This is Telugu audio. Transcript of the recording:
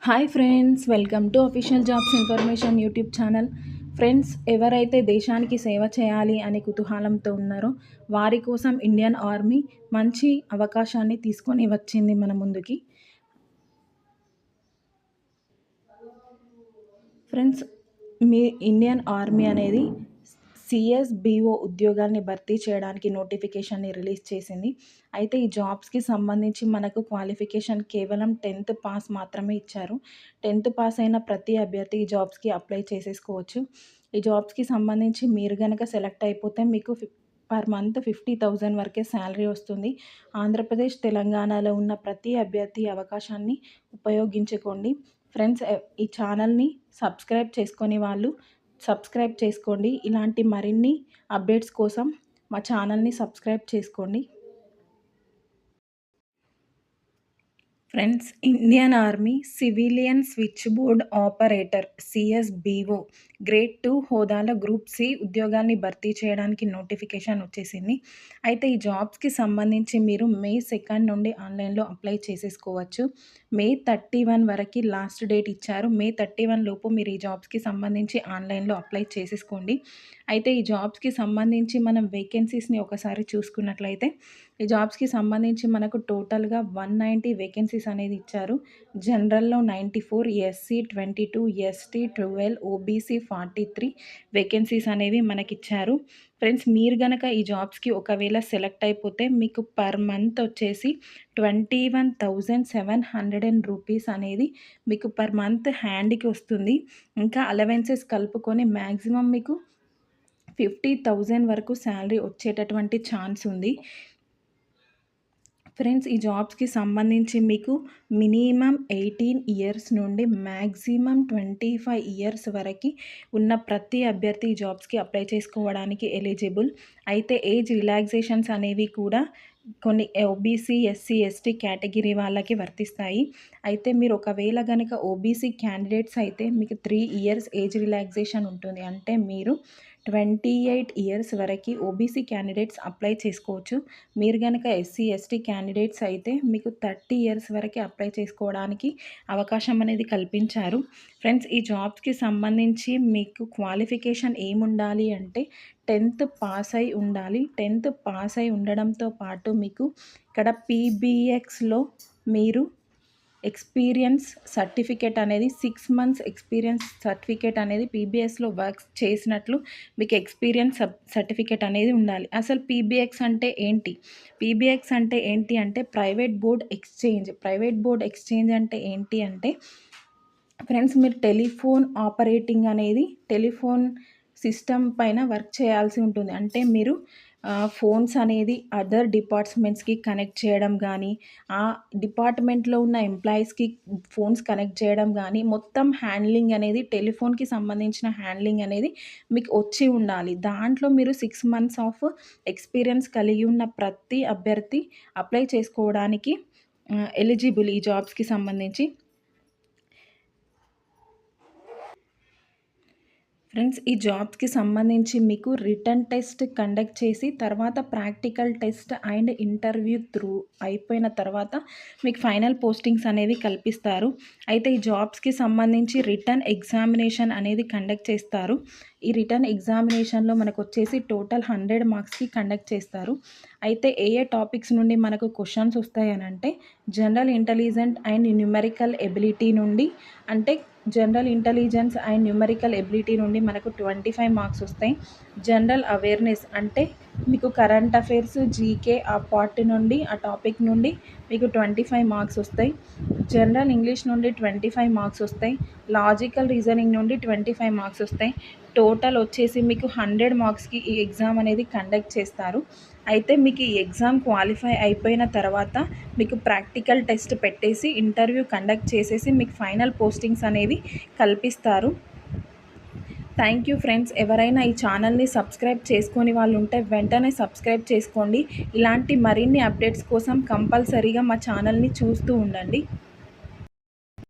Hi friends, welcome to official jobs information YouTube channel. Friends, ఎవరైతే దేశానికి సేవ చేయాలి అనే కుతూహలంతో ఉన్నారో వారి కోసం ఇండియన్ ఆర్మీ మంచి అవకాశాన్ని తీసుకొని వచ్చింది మన ముందుకి. ఫ్రెండ్స్, మీ ఇండియన్ ఆర్మీ అనేది సిఎస్బిఓ ఉద్యోగాల్ని భర్తీ చేయడానికి నోటిఫికేషన్ని రిలీజ్ చేసింది. అయితే ఈ జాబ్స్కి సంబంధించి మనకు క్వాలిఫికేషన్ కేవలం 10th పాస్ మాత్రమే ఇచ్చారు. 10th పాస్ అయిన ప్రతి అభ్యర్థి ఈ జాబ్స్కి అప్లై చేసేసుకోవచ్చు. ఈ జాబ్స్కి సంబంధించి మీరు కనుక సెలెక్ట్ అయిపోతే మీకు పర్ మంత్ 50,000 వరకే శాలరీ వస్తుంది. ఆంధ్రప్రదేశ్, తెలంగాణలో ఉన్న ప్రతి అభ్యర్థి అవకాశాన్ని ఉపయోగించుకోండి. ఫ్రెండ్స్, ఈ ఛానల్ని సబ్స్క్రైబ్ చేసుకొని వాళ్ళు సబ్స్క్రైబ్ చేసుకోండి. ఇలాంటి మరిన్ని అప్డేట్స్ కోసం మా ఛానల్ని సబ్స్క్రైబ్ చేసుకోండి. Friends, Indian Army civilian switch board operator CSBO grade 2 హోదాలో గ్రూప్ సి ఉద్యోగాన్ని భర్తీ చేయడానికి నోటిఫికేషన్ వచ్చేసింది. అయితే ఈ జాబ్స్కి సంబంధించి మీరు మే 2 నుండి ఆన్లైన్లో అప్లై చేసేసుకోవచ్చు. మే 31 వరకు లాస్ట్ డేట్ ఇచ్చారు. మే 31 లోపు మీరు ఈ జాబ్స్కి సంబంధించి ఆన్లైన్లో అప్లై చేసేసుకోండి. అయితే ఈ జాబ్స్కి సంబంధించి మనం వేకెన్సీస్ని ఒకసారి చూసుకున్నట్లయితే ఈ జాబ్స్కి సంబంధించి మనకు టోటల్గా 190 వేకెన్సీస్ అనేది ఇచ్చారు. జనరల్లో 94, ఎస్సీ 22, ఎస్టీ 12, ఓబీసీ 43 వేకెన్సీస్ అనేవి మనకిచ్చారు. ఫ్రెండ్స్, మీరు కనుక ఈ జాబ్స్కి ఒకవేళ సెలెక్ట్ అయిపోతే మీకు పర్ మంత్ వచ్చేసి 21,700 రూపీస్ అనేది మీకు పర్ మంత్ హ్యాండ్కి వస్తుంది. ఇంకా అలవెన్సెస్ కలుపుకొని మ్యాక్సిమం మీకు 50,000 వరకు శాలరీ వచ్చేటటువంటి ఛాన్స్ ఉంది. ఫ్రెండ్స్, ఈ జాబ్స్కి సంబంధించి మీకు మినిమం 18 ఇయర్స్ నుండి మ్యాక్సిమం 25 ఇయర్స్ వరకు ఉన్న ప్రతి అభ్యర్థి ఈ జాబ్స్కి అప్లై చేసుకోవడానికి ఎలిజిబుల్. అయితే ఏజ్ రిలాక్సేషన్స్ అనేవి కూడా కొన్ని ఓబీసీ, ఎస్సీ, ఎస్టీ కేటగిరీ వాళ్ళకి వర్తిస్తాయి. అయితే మీరు ఒకవేళ కనుక ఓబీసీ క్యాండిడేట్స్ అయితే మీకు 3 ఇయర్స్ ఏజ్ రిలాక్సేషన్ ఉంటుంది. అంటే మీరు 28 ఇయర్స్ వరకు ఓబీసీ క్యాండిడేట్స్ అప్లై చేసుకోవచ్చు. మీరు కనుక ఎస్సీ, ఎస్టీ క్యాండిడేట్స్ అయితే మీకు 30 ఇయర్స్ వరకు అప్లై చేసుకోవడానికి అవకాశం అనేది కల్పించారు. ఫ్రెండ్స్, ఈ జాబ్స్కి సంబంధించి మీకు క్వాలిఫికేషన్ ఏముండాలి అంటే 10th పాస్ అయి ఉండాలి. 10th పాస్ అయి ఉండడంతో పాటు మీకు ఇక్కడ పీబీఎక్స్లో మీరు ఎక్స్పీరియన్స్ సర్టిఫికేట్ అనేది 6 months ఎక్స్పీరియన్స్ సర్టిఫికేట్ అనేది పీబీఎస్లో వర్క్ చేసినట్లు మీకు ఎక్స్పీరియన్స్ సర్టిఫికేట్ అనేది ఉండాలి. అసలు పీబీఎక్స్ అంటే ఏంటి? పీబీఎక్స్ అంటే ఏంటి అంటే private board exchange. Private board exchange అంటే ఏంటి అంటే ఫ్రెండ్స్, మీరు టెలిఫోన్ ఆపరేటింగ్ అనేది టెలిఫోన్ సిస్టమ్ పైన వర్క్ చేయాల్సి ఉంటుంది. అంటే మీరు ఫోన్స్ అనేది అదర్ డిపార్ట్మెంట్స్కి కనెక్ట్ చేయడం కానీ, ఆ డిపార్ట్మెంట్లో ఉన్న ఎంప్లాయీస్కి ఫోన్స్ కనెక్ట్ చేయడం కానీ, మొత్తం హ్యాండ్లింగ్ అనేది టెలిఫోన్కి సంబంధించిన హ్యాండ్లింగ్ అనేది మీకు వచ్చి ఉండాలి. దాంట్లో మీరు 6 months ఆఫ్ ఎక్స్పీరియన్స్ కలిగి ఉన్న ప్రతి అభ్యర్థి అప్లై చేసుకోవడానికి ఎలిజిబుల్ ఈ జాబ్స్కి సంబంధించి. ఫ్రెండ్స్, ఈ జాబ్స్కి సంబంధించి మీకు రిటన్ టెస్ట్ కండక్ట్ చేసి తర్వాత practical test and interview through అయిపోయిన తర్వాత మీకు ఫైనల్ పోస్టింగ్స్ అనేవి కల్పిస్తారు. అయితే ఈ జాబ్స్కి సంబంధించి రిటన్ ఎగ్జామినేషన్ అనేది కండక్ట్ చేస్తారు. ఈ రిటన్ ఎగ్జామినేషన్లో మనకు వచ్చేసి టోటల్ 100 మార్క్స్కి కండక్ట్ చేస్తారు. అయితే ఏ టాపిక్స్ నుండి మనకు క్వశ్చన్స్ వస్తాయని అంటే general intelligence and numerical ability నుండి, అంటే general intelligence and numerical ability నుండి మనకు 25 మార్క్స్ వస్తాయి. జనరల్ అవేర్నెస్ అంటే మీకు కరెంట్ అఫైర్స్, జీకే ఆ పార్ట్ నుండి ఆ టాపిక్ నుండి మీకు 25 మార్క్స్ వస్తాయి. జనరల్ ఇంగ్లీష్ నుండి 25 మార్క్స్ వస్తాయి. లాజికల్ రీజనింగ్ నుండి 25 మార్క్స్ వస్తాయి. టోటల్ వచ్చేసి మీకు 100 మార్క్స్కి ఈ ఎగ్జామ్ అనేది కండక్ట్ చేస్తారు. అయితే మీకు ఈ ఎగ్జామ్ క్వాలిఫై అయిపోయిన తర్వాత మీకు ప్రాక్టికల్ టెస్ట్ పెట్టేసి ఇంటర్వ్యూ కండక్ట్ చేసేసి మీకు ఫైనల్ పోస్టింగ్స్ అనేవి కల్పిస్తారు. Thank you friends. ఎవరైనా ఈ ఛానల్ని సబ్స్క్రైబ్ చేసుకొని వాళ్ళు ఉంటే వెంటనే సబ్స్క్రైబ్ చేసుకోండి. ఇలాంటి మరిన్ని అప్డేట్స్ కోసం కంపల్సరీగా మా ఛానల్ని చూస్తూ ఉండండి.